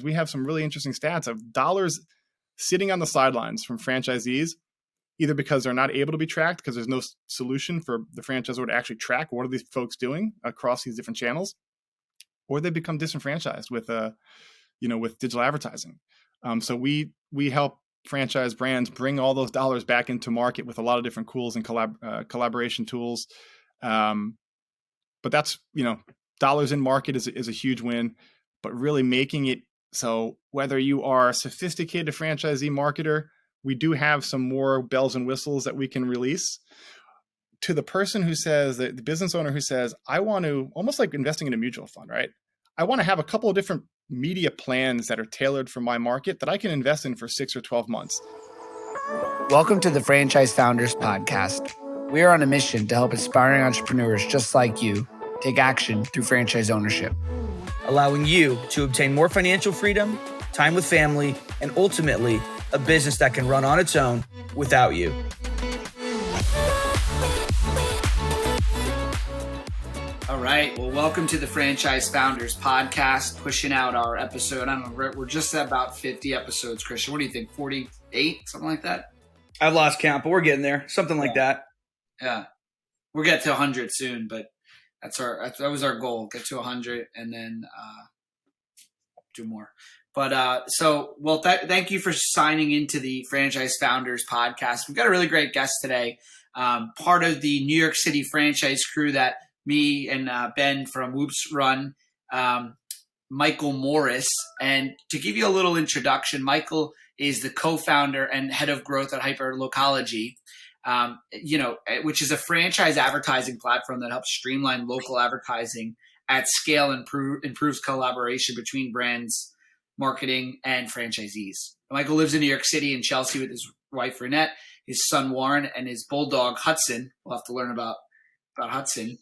We have some really interesting stats of dollars sitting on the sidelines from franchisees, either because they're not able to be tracked because there's no solution for the franchisor to actually track what are these folks doing across these different channels, or they become disenfranchised with with digital advertising. So we help franchise brands bring all those dollars back into market with a lot of different tools and collaboration tools. But that's, dollars in market is a huge win, but really making it so whether you are a sophisticated franchisee marketer, we do have some more bells and whistles that we can release to the person who says, the business owner who says, I want to, almost like investing in a mutual fund, right? I want to have a couple of different media plans that are tailored for my market that I can invest in for 6 or 12 months. Welcome to the Franchise Founders Podcast. We are on a mission to help aspiring entrepreneurs just like you take action through franchise ownership, allowing you to obtain more financial freedom, time with family, and ultimately a business that can run on its own without you. All right. Well, welcome to the Franchise Founders Podcast, pushing out our episode. I don't know, we're just at about 50 episodes, Christian. What do you think? 48, something like that? I've lost count, but we're getting there. Something like that. Yeah. We'll get to 100 soon, but that was our goal. Get to 100 and then do more. But thank you for signing into the Franchise Founders Podcast. We've got a really great guest today. Part of the New York City franchise crew that me and Ben from Whoops run, Michael Morris. And to give you a little introduction, Michael is the co-founder and head of growth at Hyperlocology, which is a franchise advertising platform that helps streamline local advertising at scale and improves collaboration between brands, marketing, and franchisees. Michael lives in New York City and Chelsea with his wife, Renette, his son, Warren, and his bulldog, Hudson. We'll have to learn about Hudson.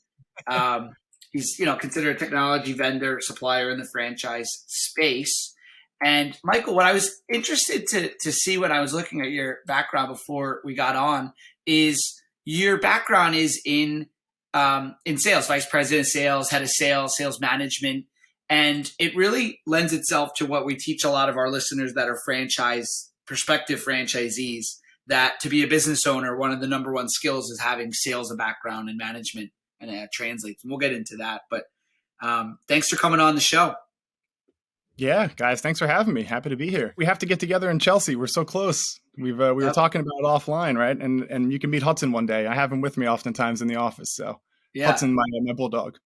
He's, considered a technology vendor, supplier in the franchise space. And Michael, what I was interested to see when I was looking at your background before we got on is your background is in sales, vice president of sales, head of sales management. And it really lends itself to what we teach a lot of our listeners that are prospective franchisees, that to be a business owner, one of the number one skills is having sales background and management, and it translates. And we'll get into that. But thanks for coming on the show. Yeah, guys, thanks for having me. Happy to be here. We have to get together in Chelsea. We're so close. We were talking about it offline, right? And you can meet Hudson one day. I have him with me oftentimes in the office. So yeah. Hudson, my bulldog.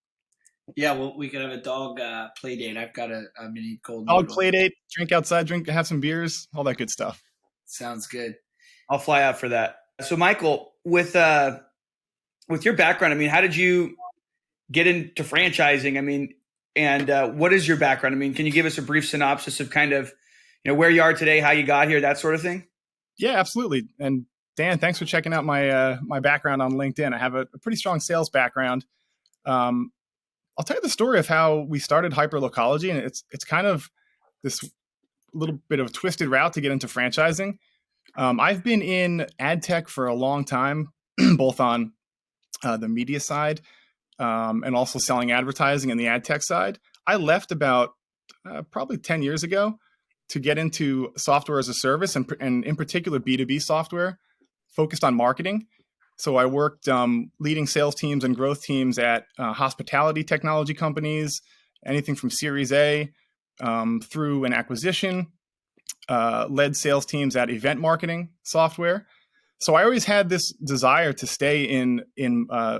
Yeah, well, we could have a dog play date. I've got a mini golden dog play date, drink outside, have some beers, all that good stuff. Sounds good. I'll fly out for that. So Michael, with your background, how did you get into franchising? And what is your background? Can you give us a brief synopsis of kind of, where you are today, how you got here, that sort of thing? Yeah, absolutely. And Dan, thanks for checking out my background on LinkedIn. I have a pretty strong sales background. I'll tell you the story of how we started Hyperlocology, and it's kind of this little bit of a twisted route to get into franchising. I've been in ad tech for a long time, both on the media side and also selling advertising and the ad tech side. I left about probably 10 years ago to get into software as a service and in particular B2B software focused on marketing. So I worked leading sales teams and growth teams at hospitality technology companies, anything from Series A through an acquisition, led sales teams at event marketing software. So I always had this desire to stay in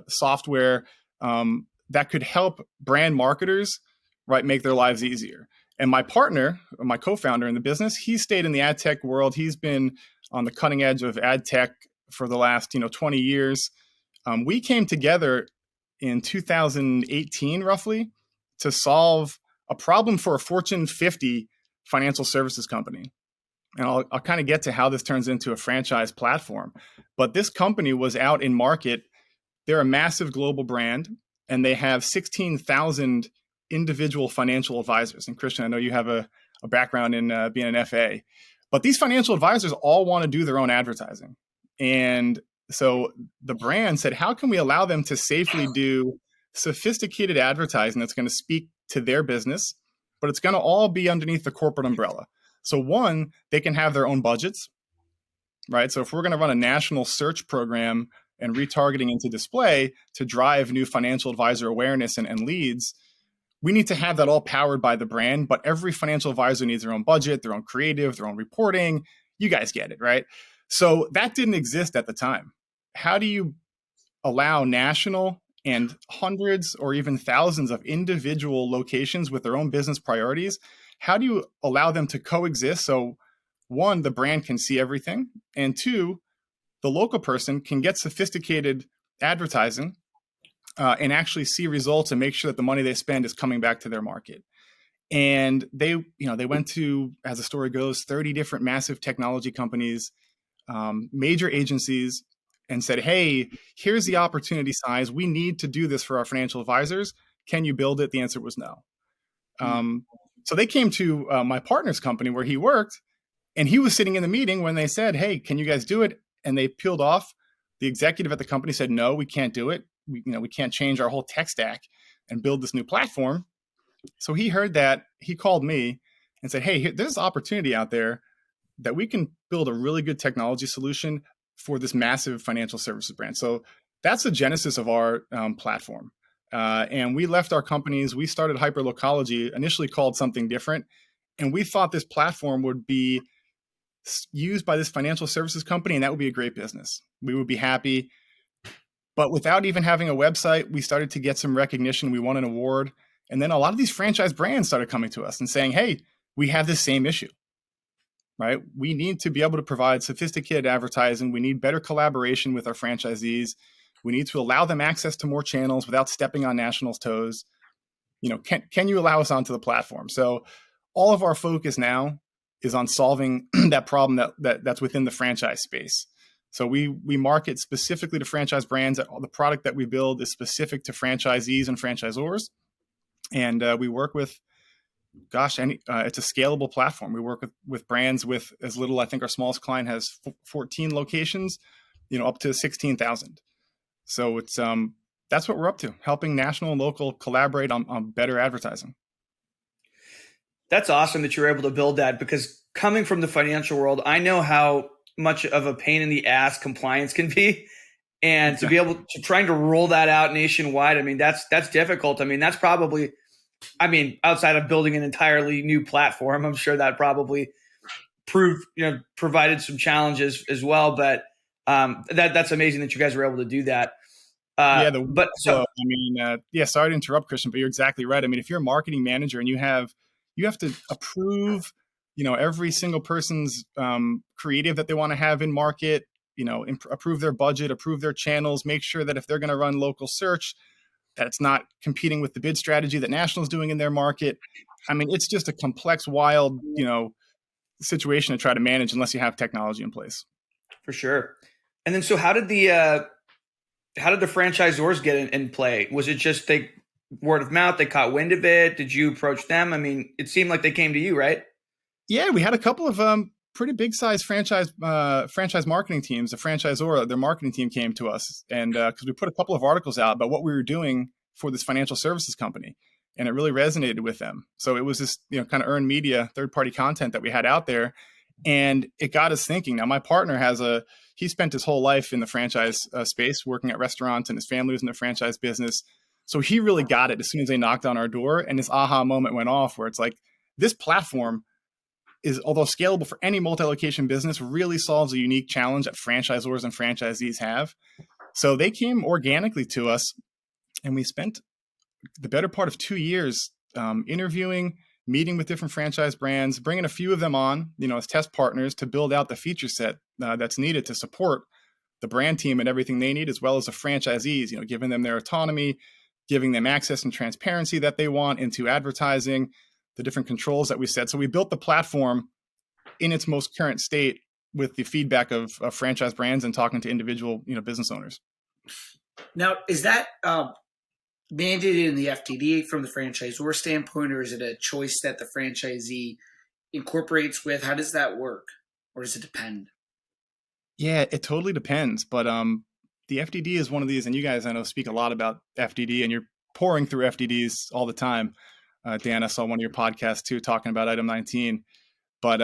software that could help brand marketers, right, make their lives easier. And my partner, my co-founder in the business, he stayed in the ad tech world. He's been on the cutting edge of ad tech for the last 20 years. We came together in 2018, roughly, to solve a problem for a Fortune 50 financial services company. And I'll kind of get to how this turns into a franchise platform. But this company was out in market. They're a massive global brand, and they have 16,000 individual financial advisors. And Christian, I know you have a background in being an FA. But these financial advisors all want to do their own advertising. And so the brand said, how can we allow them to safely do sophisticated advertising that's going to speak to their business but it's going to all be underneath the corporate umbrella. So one, they can have their own budgets, right? So if we're going to run a national search program and retargeting into display to drive new financial advisor awareness and leads, we need to have that all powered by the brand, but every financial advisor needs their own budget, their own creative, their own reporting. You guys get it, right? So that didn't exist at the time. How do you allow national and hundreds or even thousands of individual locations with their own business priorities? How do you allow them to coexist? So one, the brand can see everything, and two, the local person can get sophisticated advertising and actually see results and make sure that the money they spend is coming back to their market. And they went to, as the story goes, 30 different massive technology companies, major agencies, and said, hey, here's the opportunity size. We need to do this for our financial advisors. Can you build it? The answer was no. So they came to my partner's company where he worked, and he was sitting in the meeting when they said, hey, can you guys do it? And they peeled off. The executive at the company said, no, we can't do it. We can't change our whole tech stack and build this new platform. So he heard that. He called me and said, hey, there's an opportunity out there that we can build a really good technology solution for this massive financial services brand. So that's the genesis of our platform. And we left our companies. We started Hyperlocology, initially called something different. And we thought this platform would be used by this financial services company, and that would be a great business. We would be happy. But without even having a website, we started to get some recognition. We won an award. And then a lot of these franchise brands started coming to us and saying, hey, we have this same issue, right? We need to be able to provide sophisticated advertising. We need better collaboration with our franchisees. We need to allow them access to more channels without stepping on nationals' toes. Can you allow us onto the platform? So all of our focus now is on solving that problem that's within the franchise space. So we market specifically to franchise brands. The product that we build is specific to franchisees and franchisors. And we work with, it's a scalable platform. We work with brands with as little, I think our smallest client has 14 locations, up to 16,000. So it's that's what we're up to, helping national and local collaborate on better advertising. That's awesome that you're able to build that, because coming from the financial world, I know how much of a pain in the ass compliance can be. And to be able to trying to roll that out nationwide, I mean, that's difficult. I mean, that's probably, outside of building an entirely new platform, I'm sure that probably provided some challenges as well. But that's amazing that you guys were able to do that. Sorry to interrupt, Christian, but you're exactly right. I mean, if you're a marketing manager and you have to approve, every single person's creative that they want to have in market, approve their budget, approve their channels, make sure that if they're going to run local search, that it's not competing with the bid strategy that national is doing in their market. I mean, it's just a complex, wild, situation to try to manage unless you have technology in place. For sure. And then, so how did the franchisors get in play? Was it just word of mouth? They caught wind of it. Did you approach them? I mean, it seemed like they came to you, right? Yeah, we had a couple of pretty big size franchise marketing teams. The franchisor, their marketing team came to us, and because we put a couple of articles out about what we were doing for this financial services company, and it really resonated with them. So it was this kind of earned media, third party content that we had out there, and it got us thinking. Now my partner he spent his whole life in the franchise space, working at restaurants, and his family was in the franchise business. So he really got it as soon as they knocked on our door, and this aha moment went off where it's like, this platform is, although scalable for any multi-location business, really solves a unique challenge that franchisors and franchisees have. So they came organically to us, and we spent the better part of 2 years interviewing, meeting with different franchise brands, bringing a few of them on, as test partners to build out the feature set that's needed to support the brand team and everything they need, as well as the franchisees, giving them their autonomy, giving them access and transparency that they want into advertising, the different controls that we set. So we built the platform in its most current state with the feedback of franchise brands and talking to individual, business owners. Now, is that mandated in the FTD from the franchisor standpoint, or is it a choice that the franchisee incorporates with? How does that work, or does it depend? Yeah, it totally depends. But the FTD is one of these, and you guys, I know, speak a lot about FTD, and you're pouring through FTDs all the time. Dan, I saw one of your podcasts too, talking about item 19. But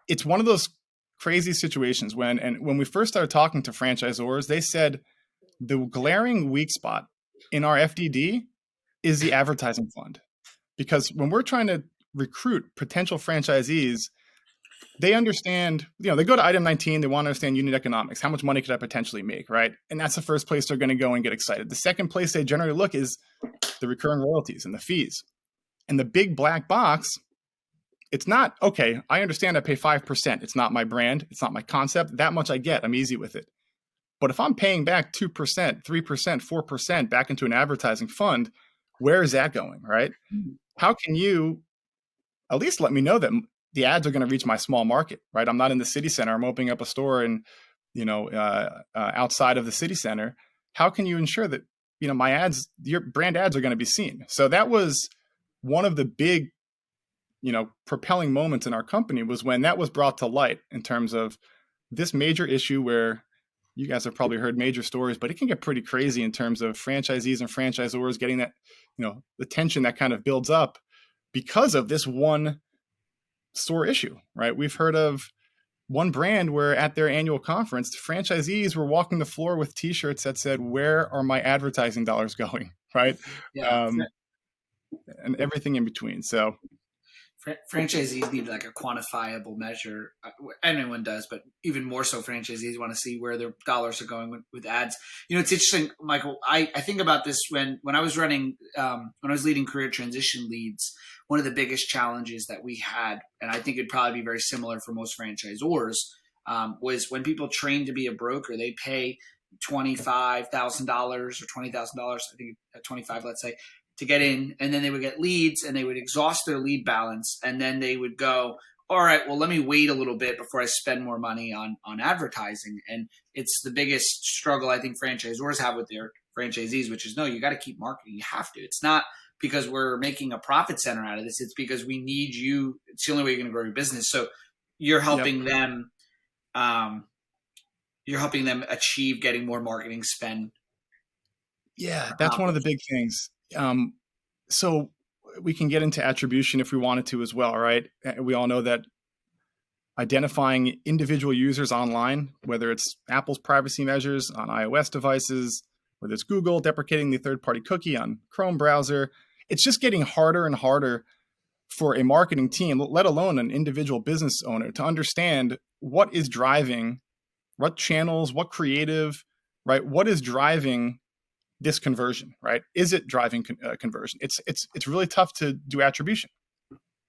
it's one of those crazy situations when we first started talking to franchisors, they said the glaring weak spot in our FDD is the advertising fund. Because when we're trying to recruit potential franchisees, they understand, they go to item 19, they want to understand unit economics. How much money could I potentially make, right? And that's the first place they're going to go and get excited. The second place they generally look is the recurring royalties and the fees. And the big black box, it's not, okay, I understand I pay 5%. It's not my brand. It's not my concept. That much I get. I'm easy with it. But if I'm paying back 2%, 3%, 4% back into an advertising fund, where is that going, right? How can you at least let me know that the ads are going to reach my small market, right? I'm not in the city center. I'm opening up a store and, outside of the city center. How can you ensure that, my ads, your brand ads are going to be seen? So that was one of the big, propelling moments in our company was when that was brought to light in terms of this major issue where you guys have probably heard major stories, but it can get pretty crazy in terms of franchisees and franchisors getting that, the tension that kind of builds up because of this one store issue, right? We've heard of one brand where at their annual conference, the franchisees were walking the floor with t-shirts that said, "Where are my advertising dollars going?" Right. Yeah. And everything in between. So franchisees need like a quantifiable measure. Anyone does, but even more so franchisees want to see where their dollars are going with ads. It's interesting, Michael. I think about this when I was running, when I was leading career transition leads. One of the biggest challenges that we had, and I think it'd probably be very similar for most franchisors, was when people train to be a broker, they pay $25,000 or $20,000, I think at 25, let's say, to get in, and then they would get leads and they would exhaust their lead balance, and then they would go, all right, well, let me wait a little bit before I spend more money on advertising. And it's the biggest struggle I think franchisors have with their franchisees, which is, no, you got to keep marketing. You have to. It's not because we're making a profit center out of this. It's because we need you. It's the only way you're going to grow your business. So you're helping them. You're helping them achieve getting more marketing spend. Yeah, that's one of the big things. So we can get into attribution if we wanted to as well, right? We all know that identifying individual users online, whether it's Apple's privacy measures on iOS devices, whether it's Google deprecating the third-party cookie on Chrome browser, it's just getting harder and harder for a marketing team, let alone an individual business owner, to understand what is driving, what channels, what creative, right? What is driving this conversion, right? Is it driving conversion? It's really tough to do attribution.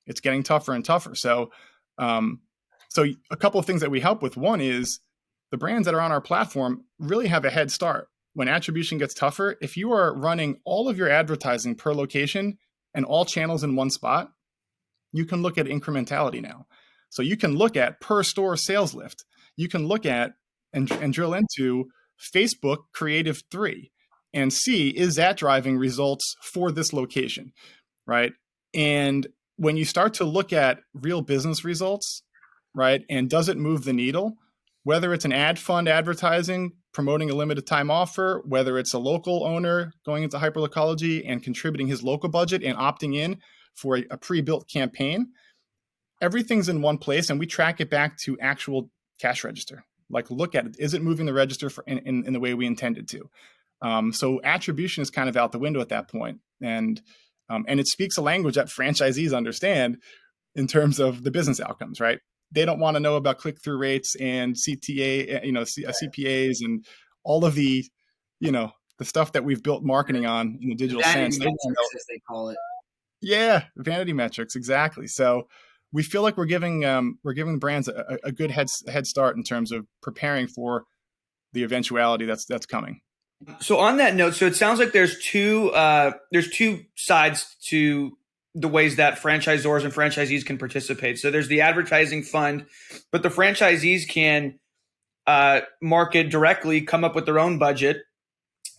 It's getting tougher and tougher. So a couple of things that we help with. One is the brands that are on our platform really have a head start. When attribution gets tougher, if you are running all of your advertising per location and all channels in one spot, you can look at incrementality now. So you can look at per store sales lift. You can look at and drill into Facebook Creative 3 and see, is that driving results for this location, right? And when you start to look at real business results, right, and does it move the needle, whether it's an ad fund advertising, promoting a limited time offer, whether it's a local owner going into Hyperlocology and contributing his local budget and opting in for a pre-built campaign, everything's in one place and we track it back to actual cash register. Like, look at it. Is it moving the register in the way we intended to? So attribution is kind of out the window at that point. And it speaks a language that franchisees understand in terms of the business outcomes, right? They don't want to know about click-through rates and CTA, CPAs and all of the, the stuff that we've built marketing on in the digital sense. As they call it. Yeah, vanity metrics, exactly. So we feel like we're giving the brands a good head start in terms of preparing for the eventuality that's coming. So on that note, so it sounds like there's two sides to the ways that franchisors and franchisees can participate. So there's the advertising fund, but the franchisees can market directly, come up with their own budget,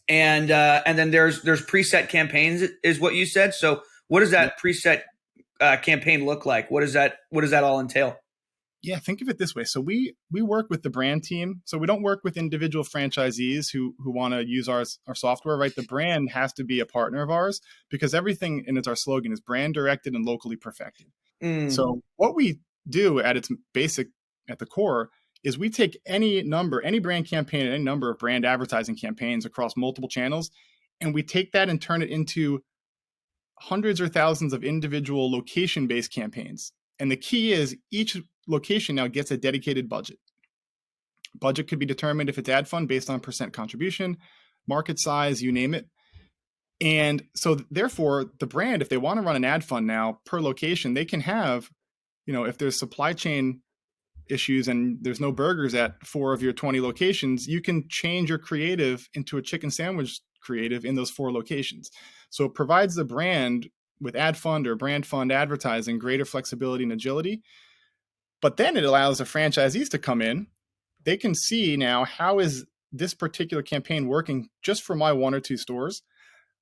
and then there's preset campaigns, is what you said. So what does that preset campaign look like? What does that all entail? Yeah, think of it this way. So we work with the brand team. So we don't work with individual franchisees who want to use our software, right? The brand has to be a partner of ours because everything, and it's our slogan, is brand directed and locally perfected. So what we do at its basic, at the core, is we take any brand campaign and any number of brand advertising campaigns across multiple channels, and we take that and turn it into hundreds or thousands of individual location-based campaigns. And the key is each location now gets a dedicated budget. Budget could be determined if it's ad fund based on percent contribution, market size, you name it. And so therefore the brand, if they want to run an ad fund now per location, they can have, if there's supply chain issues and there's no burgers at 4 of your 20 locations, you can change your creative into a chicken sandwich creative in those 4 locations. So it provides the brand with ad fund or brand fund advertising greater flexibility and agility. But then it allows the franchisees to come in. They can see now, how is this particular campaign working just for my 1 or 2 stores?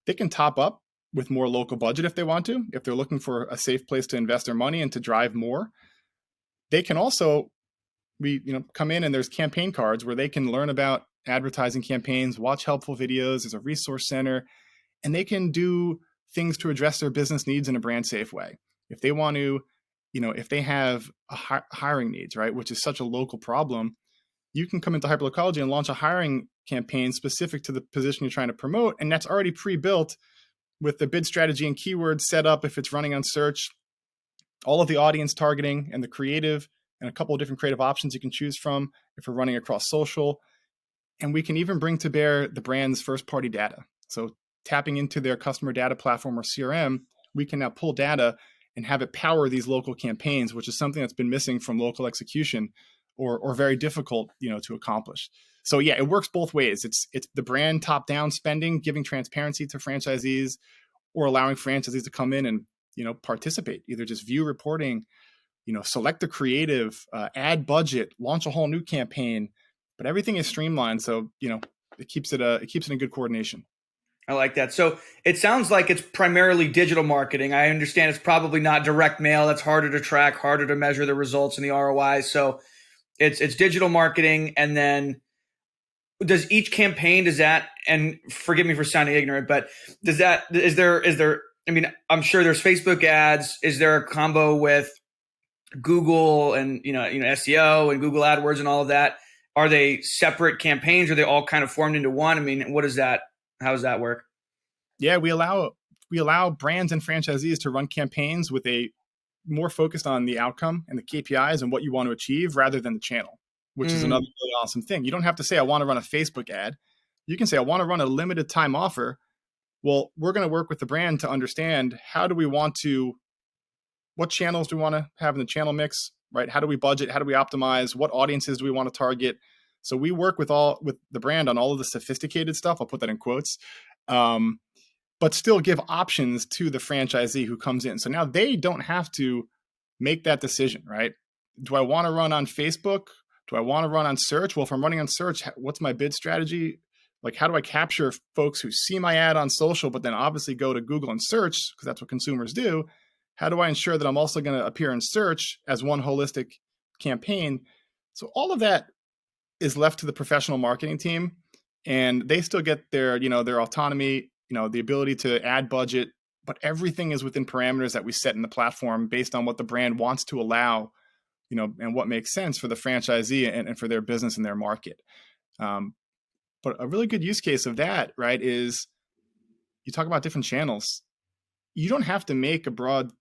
They can top up with more local budget if they want to, if they're looking for a safe place to invest their money and to drive more. They can also, come in and there's campaign cards where they can learn about advertising campaigns, watch helpful videos. There's a resource center, and they can do things to address their business needs in a brand safe way. If they want to, if they have hiring needs, right, which is such a local problem, you can come into Hyperlocology and launch a hiring campaign specific to the position you're trying to promote. And that's already pre-built with the bid strategy and keywords set up if it's running on search, all of the audience targeting and the creative, and a couple of different creative options you can choose from if we're running across social. And we can even bring to bear the brand's first-party data. So tapping into their customer data platform or CRM, we can now pull data and have it power these local campaigns, which is something that's been missing from local execution or very difficult, to accomplish. So yeah, it works both ways. It's the brand top-down spending, giving transparency to franchisees, or allowing franchisees to come in and, participate, either just view reporting, select the creative, add budget, launch a whole new campaign, but everything is streamlined. So, it keeps it in good coordination. I like that. So it sounds like it's primarily digital marketing. I understand it's probably not direct mail. That's harder to track, harder to measure the results and the ROI. So it's digital marketing. And then does each campaign, and forgive me for sounding ignorant, but is there, I'm sure there's Facebook ads. Is there a combo with Google and, SEO and Google AdWords and all of that? Are they separate campaigns? Or are they all kind of formed into one? What is that? How does that work? Yeah, we allow brands and franchisees to run campaigns with a more focused on the outcome and the KPIs and what you want to achieve rather than the channel, which is another really awesome thing. You don't have to say, I want to run a Facebook ad. You can say, I want to run a limited time offer. Well, we're going to work with the brand to understand what channels do we want to have in the channel mix, right? How do we budget? How do we optimize? What audiences do we want to target? So we work with the brand on all of the sophisticated stuff. I'll put that in quotes, but still give options to the franchisee who comes in. So now they don't have to make that decision, right? Do I want to run on Facebook? Do I want to run on search? Well, if I'm running on search, what's my bid strategy? Like, how do I capture folks who see my ad on social, but then obviously go to Google and search, because that's what consumers do? How do I ensure that I'm also going to appear in search as one holistic campaign? So all of that is left to the professional marketing team, and they still get their autonomy, the ability to add budget, but everything is within parameters that we set in the platform based on what the brand wants to allow, and what makes sense for the franchisee and for their business and their market. But a really good use case of that, right, is you talk about different channels. You don't have to make a broad,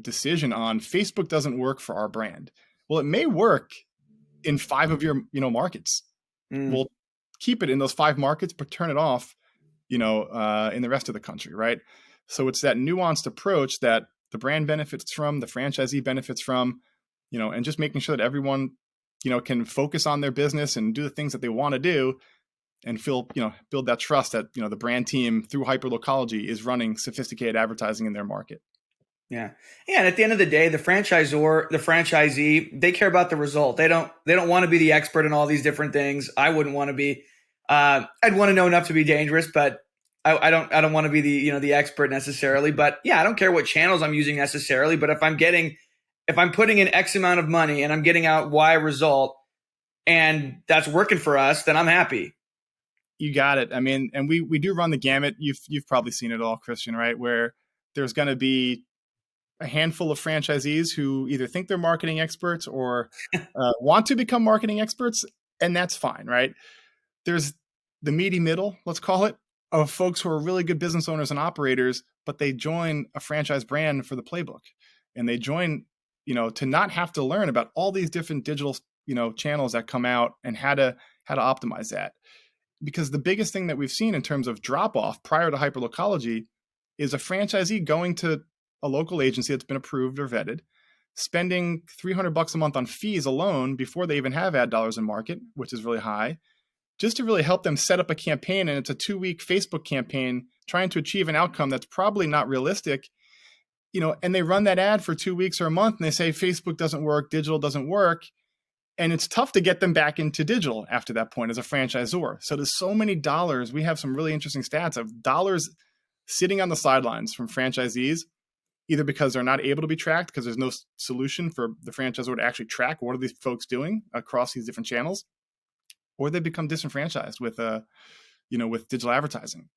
decision on Facebook doesn't work for our brand. Well, it may work in 5 of your, markets. We'll keep it in those 5 markets, but turn it off, in the rest of the country, right? So it's that nuanced approach that the brand benefits from, the franchisee benefits from, and just making sure that everyone, can focus on their business and do the things that they want to do, and build that trust that, the brand team through Hyperlocology is running sophisticated advertising in their market. Yeah. And at the end of the day, the franchisor, the franchisee, they care about the result. They don't want to be the expert in all these different things. I wouldn't want to be, I'd want to know enough to be dangerous, but I don't want to be the expert necessarily. But yeah, I don't care what channels I'm using necessarily, but if I'm getting if I'm putting in X amount of money and I'm getting out Y result and that's working for us, then I'm happy. You got it. I mean, and we do run the gamut. You've probably seen it all, Christian, right? Where there's going to be a handful of franchisees who either think they're marketing experts or want to become marketing experts, and that's fine, right? There's the meaty middle, let's call it, of folks who are really good business owners and operators, but they join a franchise brand for the playbook, and they join, to not have to learn about all these different digital, channels that come out and how to optimize that. Because the biggest thing that we've seen in terms of drop off prior to Hyperlocology is a franchisee going to a local agency that's been approved or vetted, spending $300 a month on fees alone before they even have ad dollars in market, which is really high, just to really help them set up a campaign. And it's a 2-week Facebook campaign trying to achieve an outcome that's probably not realistic, and they run that ad for 2 weeks or a month and they say Facebook doesn't work, digital doesn't work. And it's tough to get them back into digital after that point as a franchisor. So there's so many dollars. We have some really interesting stats of dollars sitting on the sidelines from franchisees, either because they're not able to be tracked because there's no solution for the franchisor to actually track what are these folks doing across these different channels, or they become disenfranchised with digital advertising.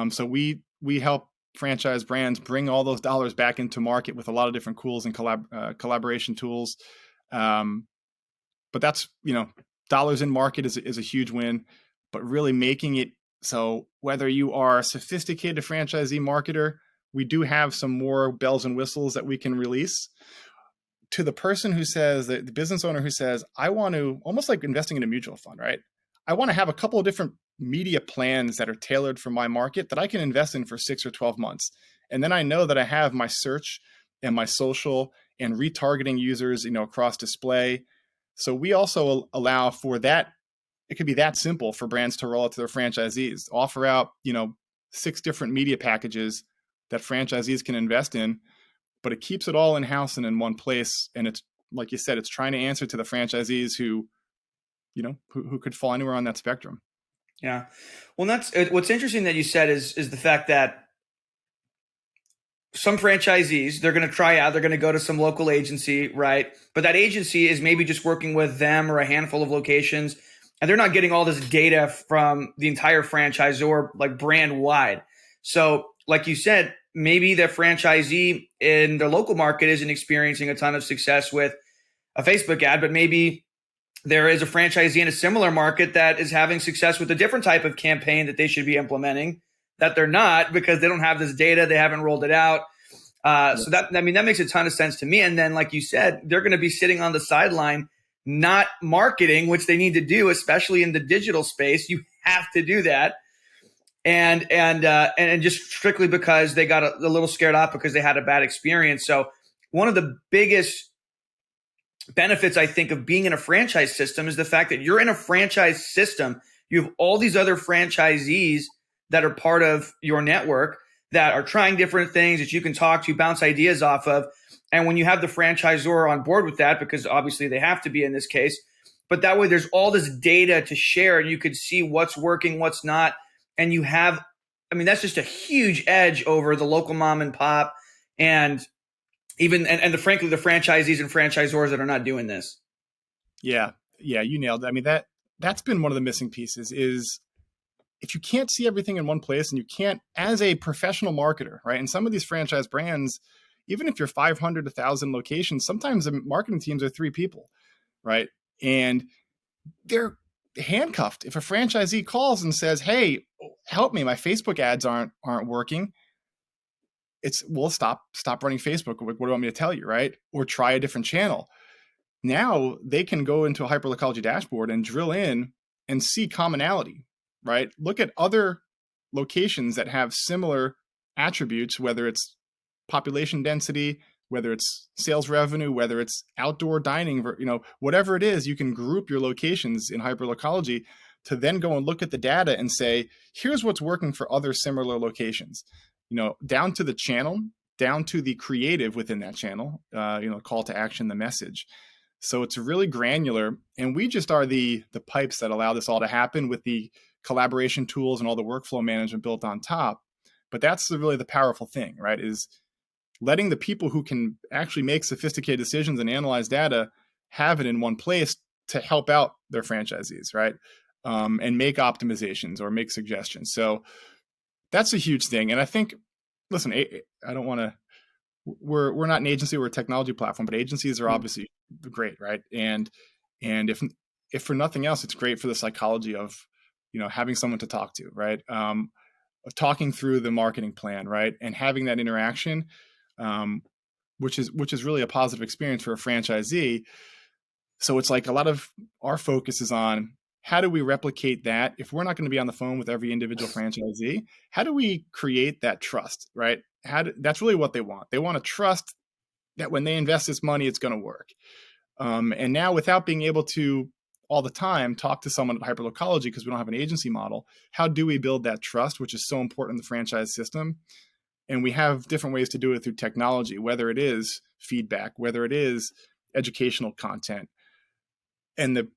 So we help franchise brands bring all those dollars back into market with a lot of different tools and collaboration tools. But that's, dollars in market is a huge win, but really making it so whether you are a sophisticated franchisee marketer, we do have some more bells and whistles that we can release to the person who says, the business owner who says, I want to, almost like investing in a mutual fund, right? I want to have a couple of different media plans that are tailored for my market that I can invest in for 6 or 12 months. And then I know that I have my search and my social and retargeting users, across display. So we also allow for that. It could be that simple for brands to roll out to their franchisees, offer out, 6 different media packages that franchisees can invest in, but it keeps it all in-house and in one place. And it's, like you said, it's trying to answer to the franchisees who could fall anywhere on that spectrum. Yeah. Well, that's what's interesting that you said is the fact that some franchisees, they're going to try out, they're going to go to some local agency, right? But that agency is maybe just working with them or a handful of locations, and they're not getting all this data from the entire franchisor, like brand wide. So like you said, maybe the franchisee in the local market isn't experiencing a ton of success with a Facebook ad, but maybe there is a franchisee in a similar market that is having success with a different type of campaign that they should be implementing that they're not because they don't have this data. They haven't rolled it out. So that makes a ton of sense to me. And then, like you said, they're going to be sitting on the sideline, not marketing, which they need to do, especially in the digital space. You have to do that. And just strictly because they got a little scared off because they had a bad experience. So one of the biggest benefits, I think, of being in a franchise system is the fact that you're in a franchise system. You have all these other franchisees that are part of your network that are trying different things that you can talk to, bounce ideas off of. And when you have the franchisor on board with that, because obviously they have to be in this case, but that way there's all this data to share and you could see what's working, what's not. And you have, that's just a huge edge over the local mom and pop and even, frankly, the franchisees and franchisors that are not doing this. Yeah, you nailed it. That's been one of the missing pieces is if you can't see everything in one place and you can't, as a professional marketer, right? And some of these franchise brands, even if you're 500 to 1,000 locations, sometimes the marketing teams are 3 people, right? And they're handcuffed. If a franchisee calls and says, hey, help me, my Facebook ads aren't working, we'll stop running Facebook. What do you want me to tell you, right? Or try a different channel. Now they can go into a Hyperlocology dashboard and drill in and see commonality, right? Look at other locations that have similar attributes, whether it's population density, whether it's sales revenue, whether it's outdoor dining, whatever it is, you can group your locations in Hyperlocology to then go and look at the data and say, here's what's working for other similar locations, down to the channel, down to the creative within that channel, call to action, the message. So it's really granular, and we just are the pipes that allow this all to happen with the collaboration tools and all the workflow management built on top. But that's really the powerful thing, right? Is letting the people who can actually make sophisticated decisions and analyze data have it in one place to help out their franchisees, right? And make optimizations or make suggestions. So that's a huge thing. And I think, listen, I don't want to, we're not an agency, we're a technology platform, but agencies are obviously great, right? And if for nothing else, it's great for the psychology of, having someone to talk to, right? Of talking through the marketing plan, right? And having that interaction, which is really a positive experience for a franchisee. So it's like a lot of our focus is on how do we replicate that? If we're not going to be on the phone with every individual franchisee, how do we create that trust, right? That's really what they want. They want to trust that when they invest this money, it's going to work. And now, without being able to all the time talk to someone at Hyperlocology, because we don't have an agency model, how do we build that trust, which is so important in the franchise system? And we have different ways to do it through technology, whether it is feedback, whether it is educational content. And the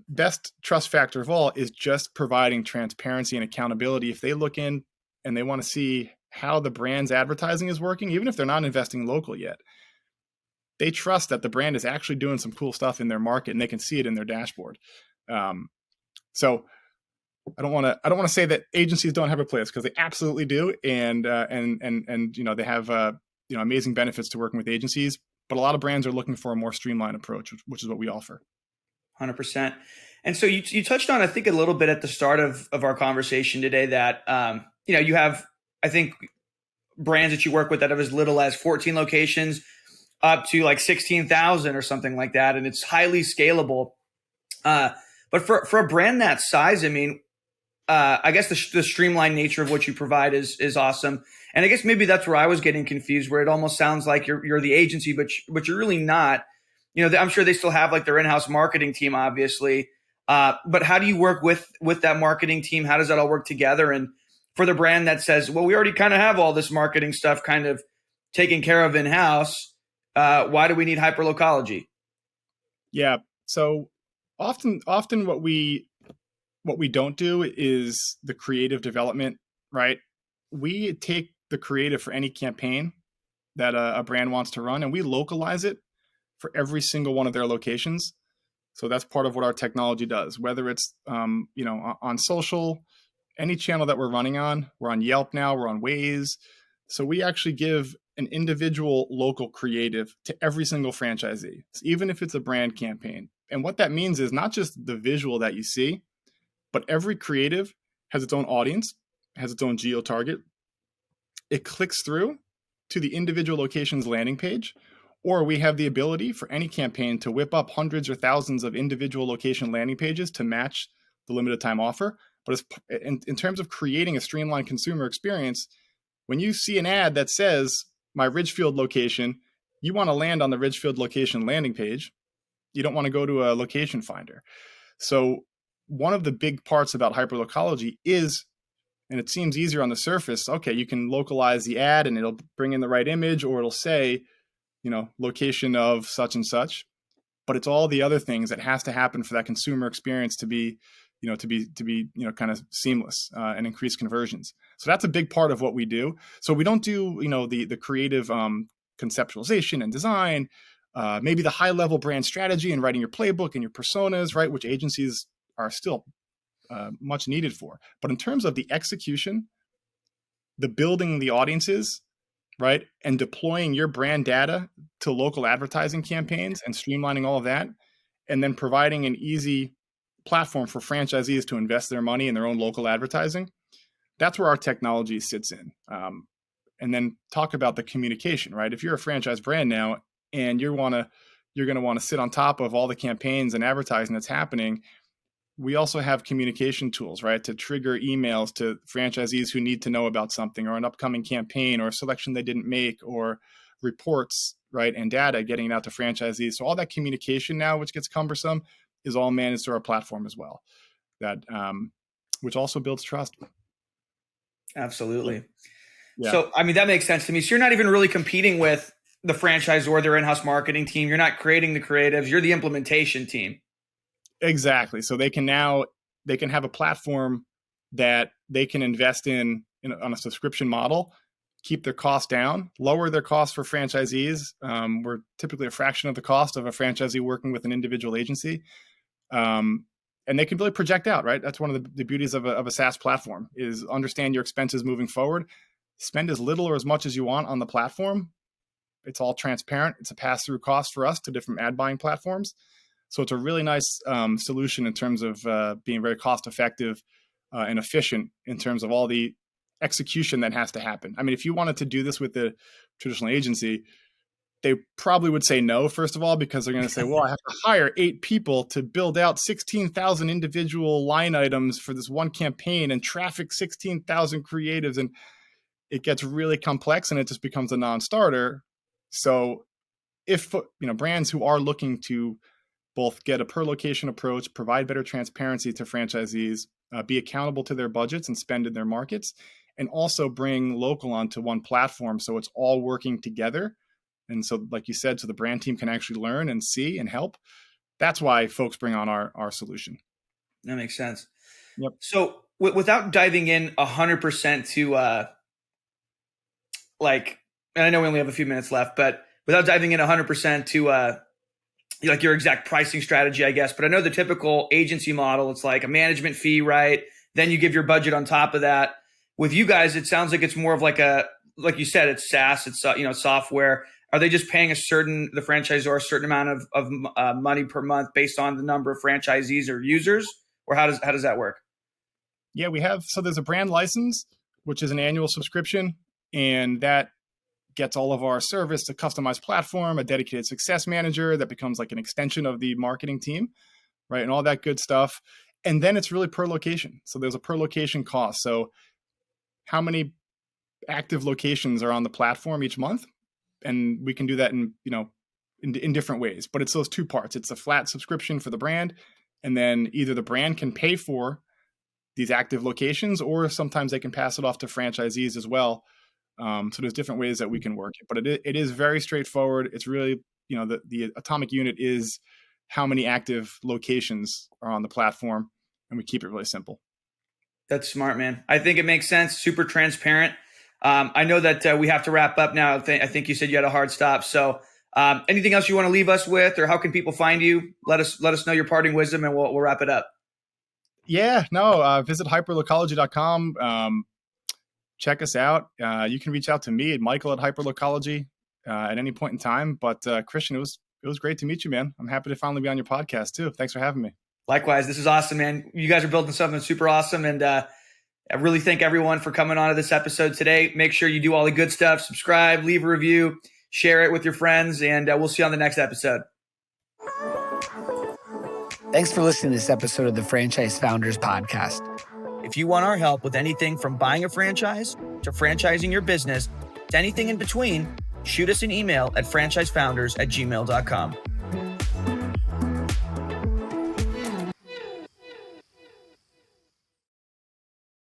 best trust factor of all is just providing transparency and accountability. If they look in and they want to see how the brand's advertising is working, even if they're not investing local yet, they trust that the brand is actually doing some cool stuff in their market and they can see it in their dashboard. So I don't want to say that agencies don't have a place, because they absolutely do. And they have, amazing benefits to working with agencies, but a lot of brands are looking for a more streamlined approach, which is what we offer. 100%. And so you touched on, I think, a little bit at the start of our conversation today that, you have, I think, brands that you work with that have as little as 14 locations up to like 16,000 or something like that. And it's highly scalable. But for a brand that size, I mean, I guess the streamlined nature of what you provide is awesome. And I guess maybe that's where I was getting confused, where it almost sounds like you're the agency, but you're really not. I'm sure they still have like their in-house marketing team, obviously. But how do you work with that marketing team? How does that all work together? And for the brand that says, well, we already kind of have all this marketing stuff kind of taken care of in-house, why do we need Hyperlocology? Yeah. So often what we don't do is the creative development, right? We take the creative for any campaign that a brand wants to run, and we localize it for every single one of their locations. So that's part of what our technology does, whether it's, on social, any channel that we're running on. We're on Yelp now, we're on Waze. So we actually give an individual local creative to every single franchisee, so even if it's a brand campaign. And what that means is not just the visual that you see, but every creative has its own audience, has its own geo-target. It clicks through to the individual location's landing page, or we have the ability for any campaign to whip up hundreds or thousands of individual location landing pages to match the limited time offer. But in terms of creating a streamlined consumer experience, when you see an ad that says my Ridgefield location, you want to land on the Ridgefield location landing page. You don't want to go to a location finder. So one of the big parts about Hyperlocology is, and it seems easier on the surface, okay, you can localize the ad and it'll bring in the right image, or it'll say, location of such and such. But it's all the other things that has to happen for that consumer experience to be, kind of seamless and increase conversions. So that's a big part of what we do. So we don't do, the creative conceptualization and design, maybe the high level brand strategy and writing your playbook and your personas, right, which agencies are still much needed for. But in terms of the execution, the building the audiences, right, and deploying your brand data to local advertising campaigns and streamlining all of that, and then providing an easy platform for franchisees to invest their money in their own local advertising, that's where our technology sits in. And then talk about the communication, right? If you're a franchise brand now and you're going to want to sit on top of all the campaigns and advertising that's happening, we also have communication tools, right, to trigger emails to franchisees who need to know about something or an upcoming campaign or a selection they didn't make, or reports, right, and data getting it out to franchisees. So all that communication now, which gets cumbersome, is all managed through our platform as well, that which also builds trust. Absolutely. Yeah. So, I mean, that makes sense to me. So you're not even really competing with the franchisor, their in-house marketing team. You're not creating the creatives. You're the implementation team. Exactly. So they can have a platform that they can invest in on a subscription model, keep their costs down, lower their costs for franchisees. We're typically a fraction of the cost of a franchisee working with an individual agency. And they can really project out, right? That's one of the beauties of a SaaS platform, is understand your expenses moving forward. Spend as little or as much as you want on the platform. It's all transparent. It's a pass-through cost for us to different ad buying platforms. So it's a really nice solution in terms of being very cost-effective and efficient in terms of all the execution that has to happen. I mean, if you wanted to do this with a traditional agency, they probably would say no, first of all, because they're going to say, well, I have to hire 8 people to build out 16,000 individual line items for this one campaign and traffic 16,000 creatives. And it gets really complex and it just becomes a non-starter. So if, brands who are looking to both get a per location approach, provide better transparency to franchisees, be accountable to their budgets and spend in their markets, and also bring local onto one platform so it's all working together. And so, like you said, so the brand team can actually learn and see and help. That's why folks bring on our solution. That makes sense. Yep. So without diving in 100% to and I know we only have a few minutes left, but without diving in 100% to like your exact pricing strategy, I guess. But I know the typical agency model, it's like a management fee, right? Then you give your budget on top of that. With you guys, it sounds like it's more of like you said, it's SaaS, it's software. Are they just paying the franchisor a certain amount of money per month based on the number of franchisees or users, or how does that work? Yeah, there's a brand license, which is an annual subscription, and that gets all of our service, a customized platform, a dedicated success manager that becomes like an extension of the marketing team, right? And all that good stuff. And then it's really per location. So there's a per location cost. So how many active locations are on the platform each month? And we can do that in different ways, but it's those two parts. It's a flat subscription for the brand, and then either the brand can pay for these active locations, or sometimes they can pass it off to franchisees as well. So there's different ways that we can work it, but it is very straightforward. It's really, the atomic unit is how many active locations are on the platform, and we keep it really simple. That's smart, man. I think it makes sense. Super transparent. I know that we have to wrap up now. I think you said you had a hard stop. So anything else you want to leave us with, or how can people find you? Let us know your parting wisdom, and we'll wrap it up. Yeah, no, visit hyperlocology.com. Check us out. You can reach out to me at Michael at Hyperlocology at any point in time. But Christian, it was great to meet you, man. I'm happy to finally be on your podcast too. Thanks for having me. Likewise. This is awesome, man. You guys are building something super awesome. And I really thank everyone for coming on to this episode today. Make sure you do all the good stuff. Subscribe, leave a review, share it with your friends, and we'll see you on the next episode. Thanks for listening to this episode of the Franchise Founders Podcast. If you want our help with anything from buying a franchise to franchising your business to anything in between, shoot us an email at franchisefounders@gmail.com.